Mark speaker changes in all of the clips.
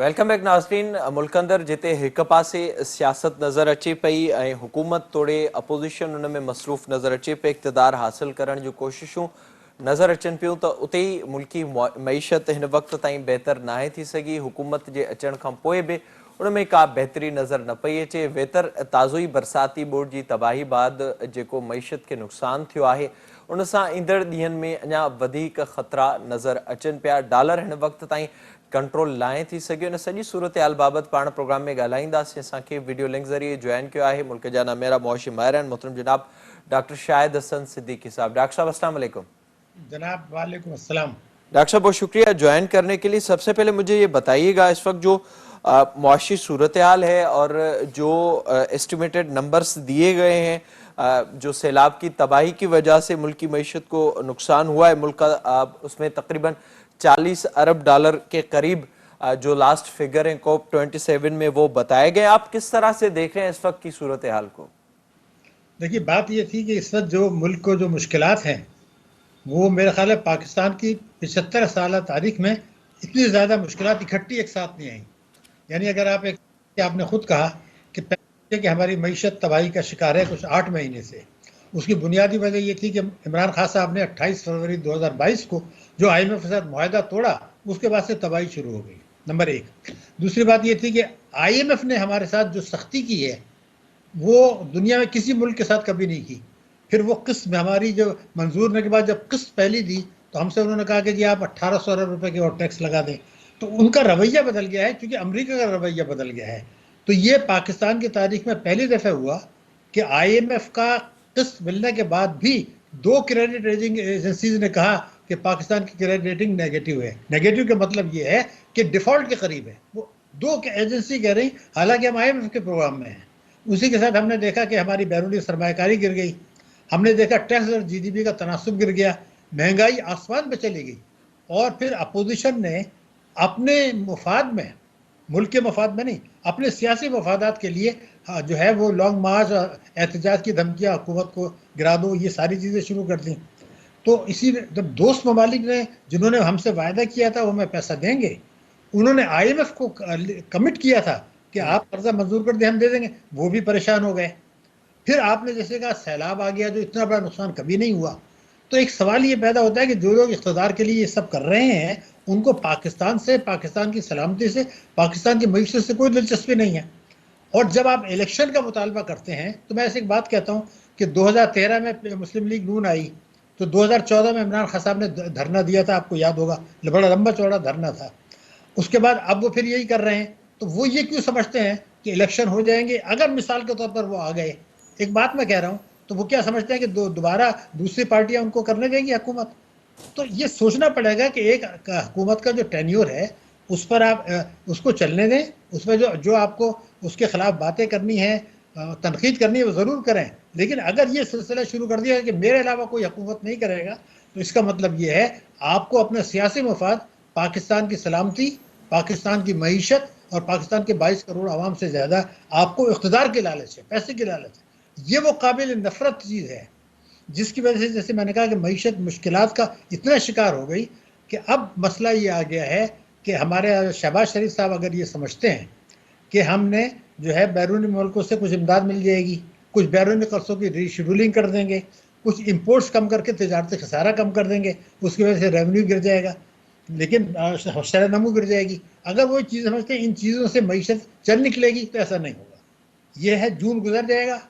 Speaker 1: Welcome back नाज़रीन। मुल्क अंदर जिते एक पासे सियासत नज़र अचे पई ऐं हुकूमत तोड़े अपोज़िशन उन में मसरूफ़ नज़र अचे पे, इक़्तिदार हासिल करण जूं कोशिशूं नज़र अचनि पियूं त उते ई मुल्की मईशत हिन वक़्त ताईं बहितर नाहे थी सघी। हुकूमत जे अचण खां पोइ बि उन में का बहितरी नज़र न पई अचे। वेतर ताज़ो ई बरसाती बोर्ड जी तबाही बाद जेको मईशत खे नुक़सानु थियो आहे उन सां ईंदड़ ॾींहनि में अञा वधीक ख़तरा नज़र अचनि पिया। डॉलर हिन वक़्त ताईं कंट्रोल लाइ थी सघियो। इन सॼी सूरत हाल बाबति पाण प्रोग्राम में ॻाल्हाईंदासीं। असांखे वीडियो लिंक ज़रिए जॉइन कयो आहे मुल्क जा नामेरा मुआशी माहिर आहिनि मोहतरम जनाब डॉक्टर शाहिद हसन सिद्दीकी साहब। डॉक्टर साहब अस्सलाम वालेकुम।
Speaker 2: जनाब वालेकुम अस्सलाम।
Speaker 1: डॉक्टर साहब बहुत शुक्रिया ज्वाइन करने के लिए। सबसे पहले मुझे ये बताइएगा इस वक्त जो मुआशी सूरत हाल है और जो एस्टिमेटेड नंबर्स दिए गए हैं, जो सैलाब की तबाही की वजह से मुल्क की मईशत को नुकसान हुआ है, मुल्क का उसमें तकरीबन 40 अरब डॉलर के करीब जो लास्ट फिगर है COP 27 में वो बताए गए। आप किस तरह से देख रहे हैं इस वक्त की सूरत हाल को?
Speaker 2: देखिए, बात ये थी कि इस वक्त जो मुल्क को जो मुश्किलात हैं वो मेरे ख्याल है पाकिस्तान की 75 साल तारीख में इतनी ज़्यादा मुश्किलात इकट्ठी एक साथ नहीं आई। यानी अगर आप आपने खुद कहा कि पहले कि हमारी मईशत तबाही का शिकार है कुछ 8 महीने से। उसकी बुनियादी वजह ये थी कि इमरान खान साहब ने 28 फरवरी 2022 को जो IMF के साथ मुआहदा तोड़ा, उसके बाद से तबाही शुरू हो गई, नंबर एक। दूसरी बात ये थी कि IMF ने हमारे साथ जो सख्ती की है वो दुनिया में किसी मुल्क के साथ कभी नहीं की। फिर वो किस्त हमारी जो मंजूर होने के बाद जब किस्त पहली दी तो हमसे उन्होंने कहा कि जी आप 1800 अरब रुपए के और टैक्स लगा दें। तो उनका रवैया बदल गया है क्योंकि अमेरिका का रवैया बदल गया है। तो ये पाकिस्तान की तारीख में पहली दफ़ा हुआ कि IMF का किस्त मिलने के बाद भी 2 क्रेडिट रेटिंग एजेंसीज ने कहा कि पाकिस्तान की क्रेडिट रेटिंग नेगेटिव है। नेगेटिव का मतलब ये है कि डिफॉल्ट के करीब है। वो 2 एजेंसी कह रही, हालांकि हम IMF के प्रोग्राम में हैं। उसी के साथ हमने देखा कि हमारी बैरूनी सरमायाकारी गिर गई। हमने देखा टैक्स और GDP का तनासुब गिर गया, महंगाई आसमान पे चली गई। और फिर अपोजिशन ने अपने मफाद में, मुल्क के मफाद में नहीं, अपने सियासी मफादात के लिए जो है वो लॉन्ग मार्च और एहतजाज की धमकियाँ, हुकूमत को गिरा दो, ये सारी चीज़ें शुरू कर दी। तो इसी जब दोस्त ममालिक ने जिन्होंने हमसे वायदा किया था वो हमें पैसा देंगे, उन्होंने IMF को कमिट किया था कि आप कर्जा मंजूर कर दे, हम दे देंगे, वो भी परेशान हो गए। फिर आपने जैसे कहा सैलाब आ गया जो इतना बड़ा नुकसान कभी नहीं हुआ। तो एक सवाल ये पैदा होता है कि जो लोग इख्तिदार के लिए ये सब कर रहे हैं उनको पाकिस्तान से, पाकिस्तान की सलामती से, पाकिस्तान की मईशत से कोई दिलचस्पी नहीं है। और जब आप इलेक्शन का मुतालबा करते हैं तो मैं ऐसी एक बात कहता हूँ कि 2013 में मुस्लिम लीग नून आई तो 2014 में इमरान खान साहब ने धरना दिया था, आपको याद होगा, बड़ा लंबा चौड़ा धरना था। उसके बाद अब वो फिर यही कर रहे हैं। तो वो ये क्यों समझते हैं कि इलेक्शन हो जाएंगे, अगर मिसाल के तौर पर वो आ गए, एक बात मैं कह रहा हूँ, तो वो क्या समझते हैं कि दोबारा दूसरी पार्टियां उनको करने देंगी हुकूमत? तो ये सोचना पड़ेगा कि एक हुकूमत का जो टेन्योर है उस पर आप उसको चलने दें, उसमें जो जो आपको उसके खिलाफ बातें करनी है, तनकीद करनी है, वो ज़रूर करें। लेकिन अगर ये सिलसिला शुरू कर दिया है कि मेरे अलावा कोई हुकूमत नहीं करेगा, तो इसका मतलब ये है आपको अपने सियासी मफाद, पाकिस्तान की सलामती, पाकिस्तान की मईशत और पाकिस्तान के 22 करोड़ आवाम से ज़्यादा आपको इक़्तिदार की लालच है, पैसे की लालच है। ये वो काबिल नफरत चीज़ है जिसकी वजह से, जैसे मैंने कहा, कि मईशत मुश्किलात का इतना शिकार हो गई कि अब मसला ये आ गया है कि हमारे शहबाज शरीफ साहब अगर ये समझते हैं कि हमने जो है बैरूनी मुल्कों से कुछ इमदाद मिल जाएगी, कुछ बैरूनी कर्जों की रीशेड्यूलिंग कर देंगे, कुछ इम्पोर्ट्स कम करके तजारती खसारा कम कर देंगे, उसकी वजह से रेवेन्यू गिर जाएगा, लेकिन शरह नमू गिर जाएगी, अगर वो चीज़ समझते हैं इन चीज़ों से मईशत चल निकलेगी, तो ऐसा नहीं होगा। यह है जून गुजर जाएगा।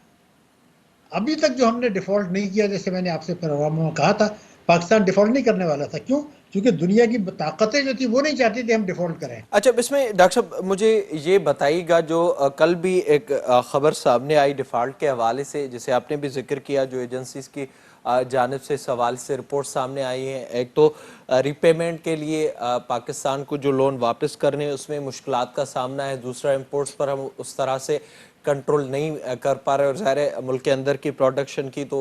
Speaker 2: अभी तक जो हमने डिफॉल्ट नहीं किया, जैसे मैंने आपसे प्रोग्राम में कहा था, पाकिस्तान डिफॉल्ट नहीं करने वाला था। क्यों? क्योंकि दुनिया की ताकतें जो थी वो नहीं चाहती थी हम डिफॉल्ट करें।
Speaker 1: अच्छा, इसमें डॉक्टर साहब मुझे ये बताइएगा, जो कल भी एक खबर सामने आई डिफ़ॉल्ट के हवाले से, जिसे आपने भी जिक्र किया, जो एजेंसीज की जानिब से सवाल से रिपोर्ट सामने आई है। एक तो रीपेमेंट के लिए पाकिस्तान को जो लोन वापस करने उसमें मुश्किलात का सामना है, दूसरा इम्पोर्ट्स पर हम उस तरह से कंट्रोल नहीं कर पा रहे, और ज़ाहिर है मुल्क के अंदर की प्रोडक्शन की तो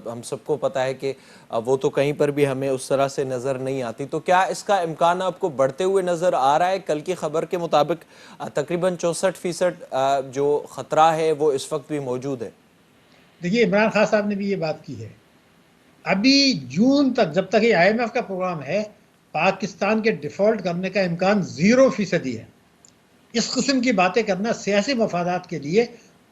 Speaker 1: हम सबको पता है कि वो तो कहीं पर भी हमें उस तरह से नज़र नहीं आती। तो क्या इसका इम्कान आपको बढ़ते हुए नज़र आ रहा है? कल की खबर के मुताबिक तकरीबन 64% जो ख़तरा है वो इस वक्त भी मौजूद है।
Speaker 2: देखिए, इमरान खान साहब ने भी ये बात की है। अभी जून तक, जब तक ये IMF का प्रोग्राम है, पाकिस्तान के डिफॉल्ट करने का इम्कान 0% है। इस किस्म की बातें करना सियासी मफादात के लिए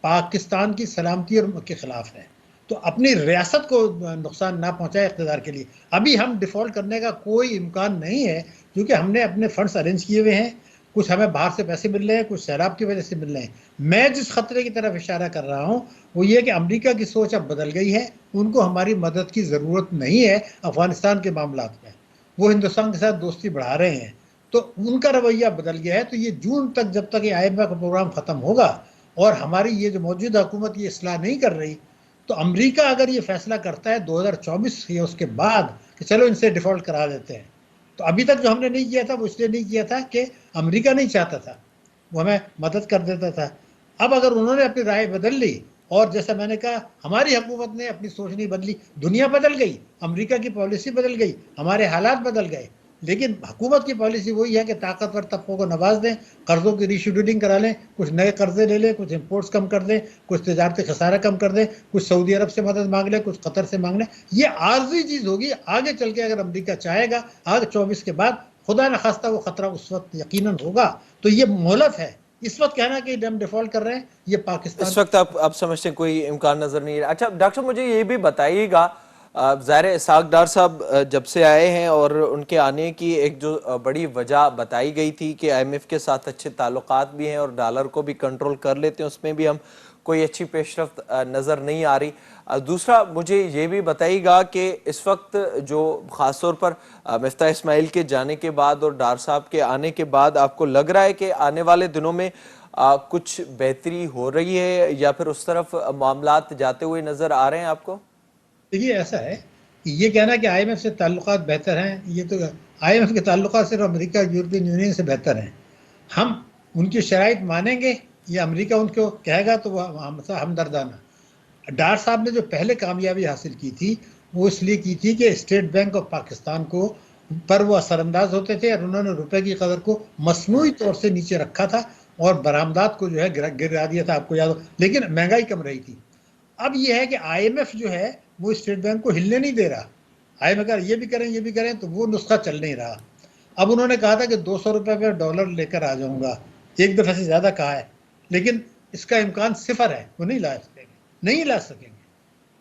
Speaker 2: पाकिस्तान की सलामती और के खिलाफ है। तो अपनी रियासत को नुकसान ना पहुंचाए इक़्तिदार के लिए। अभी हम डिफ़ॉल्ट करने का कोई इम्कान नहीं है, क्योंकि हमने अपने फंड्स अरेंज किए हुए हैं। कुछ हमें बाहर से पैसे मिल रहे हैं, कुछ सैलाब की वजह से मिल रहे हैं। मैं जिस खतरे की तरफ इशारा कर रहा हूँ वो ये कि अमेरिका की सोच अब बदल गई है। उनको हमारी मदद की ज़रूरत नहीं है अफगानिस्तान के मामलात में। वो हिंदुस्तान के साथ दोस्ती बढ़ा रहे हैं, तो उनका रवैया बदल गया है। तो ये जून तक, जब तक ये IMF का प्रोग्राम ख़त्म होगा और हमारी ये जो मौजूदा हुकूमत ये इस्लाह नहीं कर रही, तो अमेरिका अगर ये फैसला करता है 2024 या उसके बाद कि चलो इनसे डिफ़ॉल्ट करा देते हैं, तो अभी तक जो हमने नहीं किया था वो इसलिए नहीं किया था कि अमेरिका नहीं चाहता था, वो हमें मदद कर देता था। अब अगर उन्होंने अपनी राय बदल ली और जैसा मैंने कहा हमारी हुकूमत ने अपनी सोच नहीं बदली, दुनिया बदल गई, अमेरिका की पॉलिसी बदल गई, हमारे हालात बदल गए, लेकिन हुकूमत की पॉलिसी वही है कि ताकतवर तबकों को नवाज दें, कर्ज़ों की रीशेड्यूलिंग करा लें, कुछ नए कर्जे ले लें, कुछ इंपोर्ट्स कम कर दें, कुछ तजारती खसारा कम कर दें, कुछ सऊदी अरब से मदद मांग लें, कुछ कतर से मांग लें। ये आर्जी चीज़ होगी। आगे चल के अगर अमेरिका चाहेगा, आगे 24 के बाद खुदा न खास्ता वो खतरा उस वक्त यकीनन होगा। तो ये मोहलत है। इस वक्त कहना कि हम डिफॉल्ट कर रहे हैं, ये पाकिस्तान
Speaker 1: इस वक्त आप समझते हैं कोई इम्कान नजर नहीं है। अच्छा डॉक्टर साहब, मुझे ये भी बताइएगा, ज़ाहिर है इसाक डार साहब जब से आए हैं और उनके आने की एक जो बड़ी वजह बताई गई थी कि IMF के साथ अच्छे ताल्लुकात भी हैं और डॉलर को भी कंट्रोल कर लेते हैं, उसमें भी हम कोई अच्छी पेशरफ्त नज़र नहीं आ रही। दूसरा मुझे ये भी बताइएगा कि इस वक्त जो ख़ास तौर पर मिफ्ताह इस्माइल के जाने के बाद और डार साहब के आने के बाद आपको लग रहा है कि आने वाले दिनों में कुछ बेहतरी हो रही है या फिर उस तरफ मामलात जाते हुए नजर आ रहे हैं आपको?
Speaker 2: देखिए, ऐसा है कि ये कहना कि IMF से ताल्लुकात बेहतर हैं, ये तो IMF के ताल्लुकात सिर्फ अमेरिका यूरोपियन यूनियन से बेहतर हैं। हम उनकी शराइत मानेंगे या अमेरिका उनको कहेगा तो वह हमदर्दाना। डार साहब ने जो पहले कामयाबी हासिल की थी वो इसलिए की थी कि स्टेट बैंक ऑफ पाकिस्तान को पर वो असरअंदाज होते थे और उन्होंने रुपए की कदर को मसनूई तौर से नीचे रखा था और बरामदात को जो है गिरा दिया था, आपको याद हो, लेकिन महंगाई कम रही थी। अब ये है कि IMF जो है वो स्टेट बैंक को हिलने नहीं दे रहा। IMF अगर ये भी करें तो वो नुस्खा चल नहीं रहा। अब उन्होंने कहा था कि 200 रुपये में डॉलर लेकर आ जाऊंगा, एक दफ़े से ज़्यादा कहा है, लेकिन इसका इम्कान सिफर है, वो नहीं ला सकेंगे। नहीं ला सकेंगे।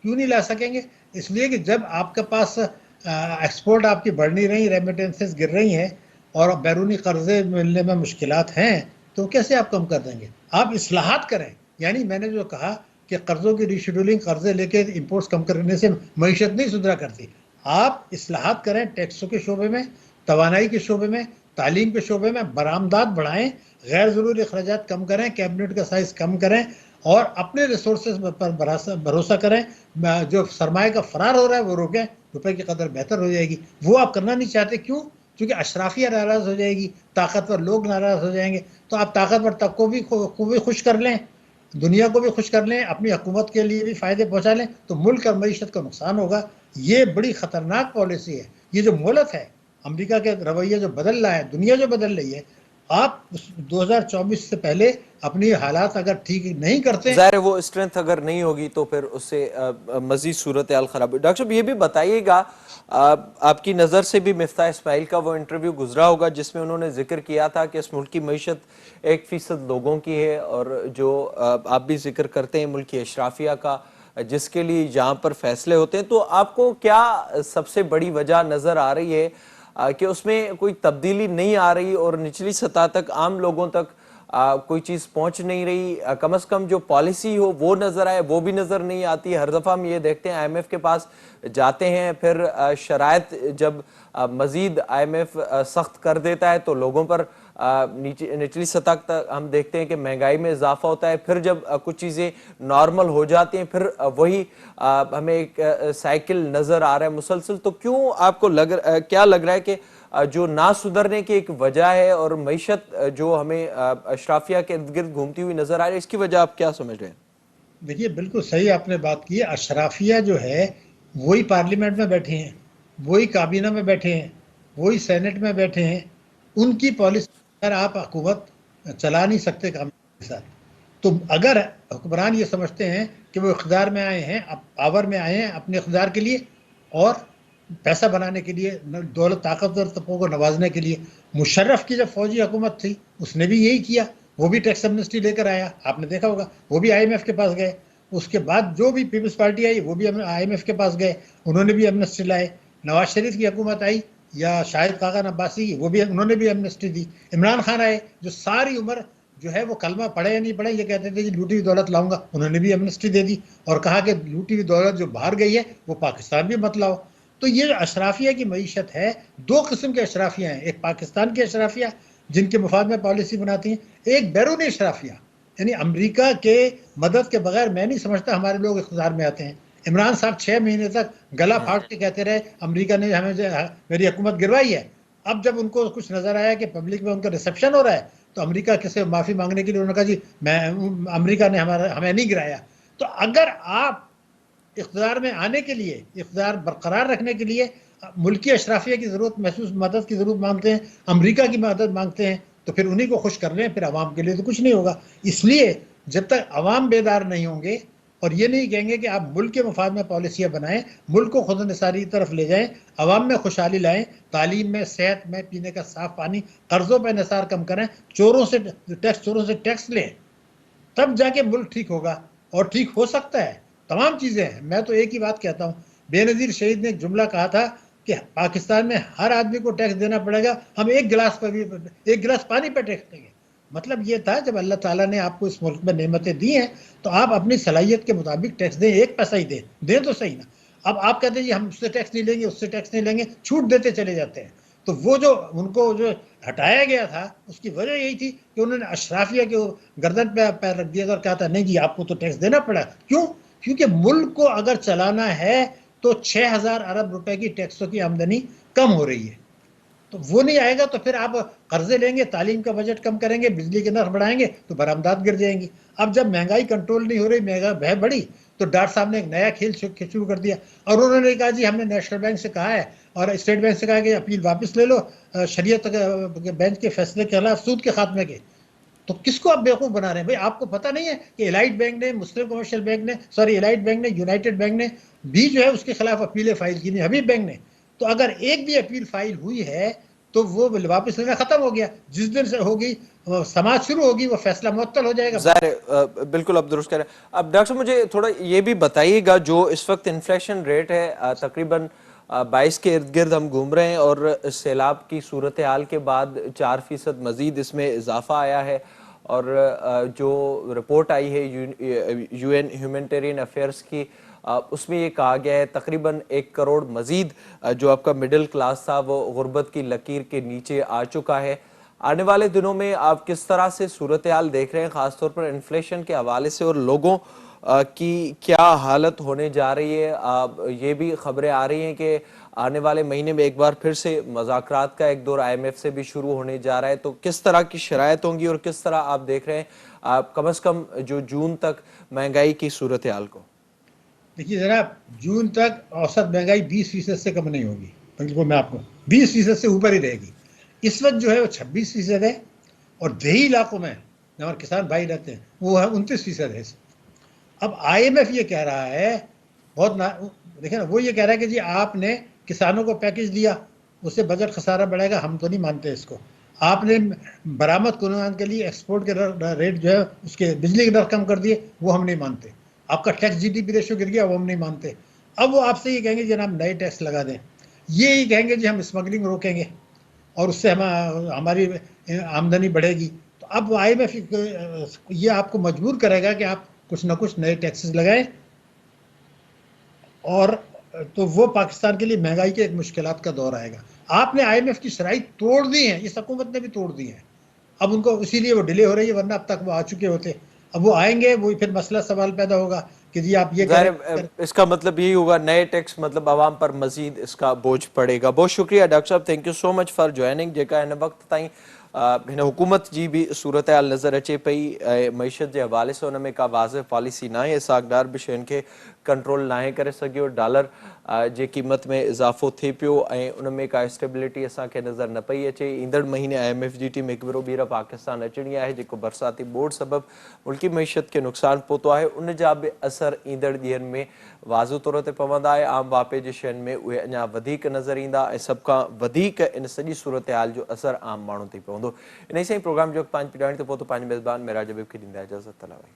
Speaker 2: क्यों नहीं ला सकेंगे? इसलिए कि जब आपके पास एक्सपोर्ट आपकी बढ़ नहीं रही, रेमिटेंसेस गिर रही हैं और बैरूनी कर्जे मिलने में मुश्किलात हैं, तो कैसे आप कम कर देंगे? आप इस्लाहात करें। यानी मैंने जो कहा कि कर्जों की रीशेड्यूलिंग, कर्जे लेके इंपोर्ट्स कम करने से मईशत नहीं सुधरा करती। आप इस्लाहात करें, टैक्सों के शोबे में, तवानाई के शोबे में, तालीम के शोबे में, बरामदात बढ़ाएं, गैर ज़रूरी अखराजात कम करें, कैबिनेट का साइज़ कम करें और अपने रिसोर्सेज पर भरोसा करें। जो सरमाए का फरार हो रहा है वो रोकें, रुपए की कदर बेहतर हो जाएगी। वो आप करना नहीं चाहते, क्यों? क्योंकि अशराफिया नाराज़ हो जाएगी, ताकतवर लोग नाराज़ हो जाएंगे। तो आप ताकतवर तक को भी खुश कर लें, दुनिया को भी खुश कर लें, अपनी हुकूमत के लिए भी फ़ायदे पहुँचा लें, तो मुल्क और मईशत का नुकसान होगा। ये बड़ी ख़तरनाक पॉलिसी है। ये जो मोहलत है, अमेरिका के रवैया जो बदल रहा है, दुनिया जो बदल रही है, आप 2024 से पहले अपनी हालात अगर ठीक नहीं करते।
Speaker 1: ज़ाहिर है वो स्ट्रेंथ अगर नहीं होगी तो फिर उससे मज़ीद सूरत हाल ख़राब होगी। डॉक्टर साहब ये भी बताइएगा, आपकी नज़र से भी मिफ्ताह इस्माइल का वो इंटरव्यू गुजरा होगा जिसमें उन्होंने जिक्र किया था कि इस मुल्क की मईशत 1% लोगों की है और जो आप भी जिक्र करते हैं मुल्क की अशराफिया का, जिसके लिए यहाँ पर फैसले होते हैं, तो आपको क्या सबसे बड़ी वजह नज़र आ रही है कि उसमें कोई तब्दीली नहीं आ रही और निचली सतह तक, आम लोगों तक कोई चीज़ पहुंच नहीं रही? कम से कम जो पॉलिसी हो वो नज़र आए, वो भी नज़र नहीं आती। हर दफ़ा हम ये देखते हैं IMF के पास जाते हैं, फिर शराइत जब मज़ीद IMF सख्त कर देता है तो लोगों पर निचली सतह तक हम देखते हैं कि महंगाई में इजाफा होता है। फिर जब कुछ चीज़ें नॉर्मल हो जाती हैं फिर वही हमें एक साइकिल नज़र आ रहा है मुसलसल। तो क्यों आपको क्या लग रहा है कि जो ना सुधरने की एक वजह है और मईशत जो हमें अशराफिया के इर्द गिर्द घूमती हुई नजर आ रही है, इसकी वजह आप क्या समझ रहे हैं?
Speaker 2: देखिए, बिल्कुल सही आपने बात की है। अशराफिया जो है वही पार्लियामेंट में बैठे हैं, वही काबीना में बैठे हैं, वही सेनेट में बैठे हैं। उनकी पॉलिसी अगर आप हुकूमत चला नहीं सकते कामयाबी के साथ, तो अगर हुक्मरान ये समझते हैं कि वो इक़्तिदार में आए हैं, पावर में आए हैं अपने इक़्तिदार के लिए और पैसा बनाने के लिए, दौलत ताकतवर तबकों को नवाजने के लिए। मुशर्रफ की जब फौजी हुकूमत थी उसने भी यही किया, वो भी टैक्स एमनेस्टी लेकर आया, आपने देखा होगा। वो भी आईएमएफ के पास गए। उसके बाद जो भी पीपल्स पार्टी आई वो भी आईएमएफ के पास गए, उन्होंने भी एमनेस्टी लाए। नवाज शरीफ की हुकूमत आई या शाहिद खाकान अब्बासी की, वो भी उन्होंने भी एमनेस्टी दी। इमरान खान आए जो सारी उम्र जो है वो कलमा पढ़े या नहीं पढ़े ये कहते थे कि लूटी हुई दौलत लाऊंगा, उन्होंने भी एमनेस्टी दे दी और कहा कि लूटी हुई दौलत जो बाहर गई है वो पाकिस्तान भी मत लाओ। तो ये अशराफिया की मईशत है। दो किस्म के अशराफिया हैं, एक पाकिस्तान की अशराफिया जिनके मुफाद में पॉलिसी बनाती हैं, एक बैरूनी अशराफिया यानी अमेरिका के मदद के बगैर मैं नहीं समझता हमारे लोग इख्तियार में आते हैं। इमरान साहब 6 महीने तक गला फाड़ के कहते रहे अमेरिका ने हमें मेरी हुकूमत गिरवाई है। अब जब उनको कुछ नजर आया कि पब्लिक में उनका रिसेप्शन हो रहा है तो अमेरिका किसे माफी मांगने के लिए उन्होंने कहा जी मैं अमेरिका ने हमें नहीं गिराया। तो अगर आप इक़्तिदार में आने के लिए, इक़्तिदार बरकरार रखने के लिए मुल्की अशराफिया की ज़रूरत महसूस मदद की ज़रूरत मांगते हैं, अमेरिका की मदद मांगते हैं, तो फिर उन्हीं को खुश कर लें, फिर आवाम के लिए तो कुछ नहीं होगा। इसलिए जब तक आवाम बेदार नहीं होंगे और ये नहीं कहेंगे कि आप मुल्क के मफाद में पॉलिसियाँ बनाएं, मुल्क को खुद निसारी की तरफ ले जाएं, आवाम में खुशहाली लाएं, तालीम में, सेहत में, पीने का साफ पानी, कर्ज़ों पर निसार कम करें, चोरों से टैक्स लें, तब जाके मुल्क ठीक होगा। और ठीक हो सकता है, तमाम चीज़ें हैं। मैं तो एक ही बात कहता हूँ, बेनज़ीर शहीद ने एक जुमला कहा था कि पाकिस्तान में हर आदमी को टैक्स देना पड़ेगा, हम एक गिलास पानी पर टैक्स देंगे। मतलब ये था जब अल्लाह ताला ने आपको इस मुल्क में नेमतें दी हैं तो आप अपनी सलाहियत के मुताबिक टैक्स दें, एक पैसा ही दें तो सही ना। अब आप कहते हैं जी हम उससे टैक्स नहीं लेंगे, उससे टैक्स नहीं लेंगे, छूट देते चले जाते हैं। तो वो जो उनको जो हटाया गया था उसकी वजह यही थी कि उन्होंने अशराफिया के गर्दन पे पैर रख दिया और कहा था नहीं जी आपको तो टैक्स देना पड़ा। क्यों? क्योंकि मुल्क को अगर चलाना है तो 6,000 अरब रुपए की टैक्सों की आमदनी कम हो रही है, तो वो नहीं आएगा तो फिर आप कर्जे लेंगे, तालीम का बजट कम करेंगे, बिजली के नर्ख बढ़ाएंगे तो बरामदात गिर जाएंगी। अब जब महंगाई कंट्रोल नहीं हो रही, महंगाई भय बढ़ी, तो डॉक्टर साहब ने एक नया खेल शुरू कर दिया और उन्होंने कहा जी हमने नेशनल बैंक से कहा है और स्टेट बैंक से कहा कि अपील वापस ले लो शरीयत बेंच के फैसले के खिलाफ सूद के खात्मे के। तो किसको आप बेवकूफ बना रहे हैं भाई? आपको पता नहीं है कि एलाइट बैंक ने, मुस्लिम कमर्शियल बैंक ने, सॉरी एलाइट बैंक ने, यूनाइटेड बैंक ने भी जो है उसके खिलाफ अपीलें फाइल की नहीं, हबीब बैंक ने। तो अगर एक भी अपील फाइल हुई है तो वो वापस लेना खत्म हो गया। जिस दिन से होगी समाज शुरू होगी वो फैसला मुअत्तल हो जाएगा।
Speaker 1: ज़ाहिर है, बिल्कुल आप दुरुस्त कह रहे हैं। अब डॉक्टर साहब मुझे थोड़ा ये भी बताइएगा, जो इस वक्त इन्फ्लेशन रेट है तकरीबन 22 के इर्द गिर्द हम घूम रहे हैं और सैलाब की सूरत हाल के बाद 4% मजीद इसमें इजाफा आया है और जो रिपोर्ट आई है यूएन ह्यूमैनिटेरियन अफेयर्स की, उसमें ये कहा गया है तकरीबन 1 करोड़ मजीद जो आपका मिडिल क्लास था वो गुर्बत की लकीर के नीचे आ चुका है। आने वाले दिनों में आप किस तरह से सूरत हाल देख रहे हैं, खासतौर पर इन्फ्लेशन के हवाले से और लोगों की क्या हालत होने जा रही है? ये भी खबरें आ रही हैं कि आने वाले महीने में एक बार फिर से मुज़ाकरात का एक दौर आईएमएफ से भी शुरू होने जा रहा है, तो किस तरह की शराइत होंगी और किस तरह आप देख रहे हैं कम से कम जो जून तक महंगाई की सूरत हाल को?
Speaker 2: देखिए जनाब, जून तक औसत महंगाई 20% से कम नहीं होगी, बिल्कुल मैं आपको 20% से ऊपर ही रहेगी। इस वक्त जो है वो 26% है और देही इलाकों में हमारे किसान भाई रहते हैं वो है 29% है। अब आईएमएफ ये कह रहा है, बहुत देखिए ना, वो ये कह रहा है कि जी आपने किसानों को पैकेज दिया उससे बजट खसारा बढ़ेगा, हम तो नहीं मानते इसको। आपने बरामद कुनवान के लिए एक्सपोर्ट के रेट जो है उसके बिजली के दर कम कर दिए, वो हम नहीं मानते। आपका टैक्स जीडीपी रेशो गिर गया, वो हम नहीं मानते। अब वो आपसे ये कहेंगे जनाब नए टैक्स लगा दें, ये ही कहेंगे जी हम स्मगलिंग रोकेंगे और उससे हमारी आमदनी बढ़ेगी। तो अब आईएमएफ ये आपको मजबूर करेगा कि आप कुछ ना कुछ नए टैक्सेस लगाएं और तो वो पाकिस्तान के लिए महंगाई के एक मुश्किलात का दौर आएगा। आपने आईएमएफ की शराइत तोड़ दी है, इस हुकूमत ने भी तोड़ दी है। अब उनको इसीलिए वो डिले हो रही है, वरना अब तक वो आ चुके होते। अब वो आएंगे, वो फिर मसला सवाल पैदा होगा कि जी आप ये
Speaker 1: ज़ाहिर
Speaker 2: करें।
Speaker 1: इसका मतलब यही होगा नए टैक्स मतलब आवाम पर मजीद इसका बोझ पड़ेगा। बहुत शुक्रिया डॉक्टर साहब, thank you so much for joining. जेका हिन वक्त ताईं हिन हुकूमत जी भी सूरत हाल नज़र अचे पई मईशत के हवाले से, उनमें का वाज़ह पॉलिसी ना आहे, सागदार भी शयुनि खे कंट्रोल ना करे सघियो। डॉलर जे क़ीमत में इज़ाफ़ो थिए पियो ऐं उनमें का स्टेबिलिटी असांखे नज़र न पई अचे। ईंदड़ महीने आईएमएफ जी टीम हिकु भेरो ॿीहर पाकिस्तान अचणी आहे, जेको बरसाती बोड़ सबबि मुल्की मईशत खे नुक़सान पहुतो आहे, उन जा बि असर ईंदड़ ॾींहंनि में वाज़ो तौर ते पवंदा आहे। आम वापे जे शयुनि में उहे अञा वधीक नज़र ईंदा ऐं सभ खां वधीक इन सॼी सूरत हाल जो असर आम माण्हुनि ते पवंदो। हूंदो। इन सां ई प्रोग्राम जो 5 पिराणी त पोइ तो पंहिंजे मेज़बान मेराज हबीब खे ॾींदा इजाज़त। तलावाई।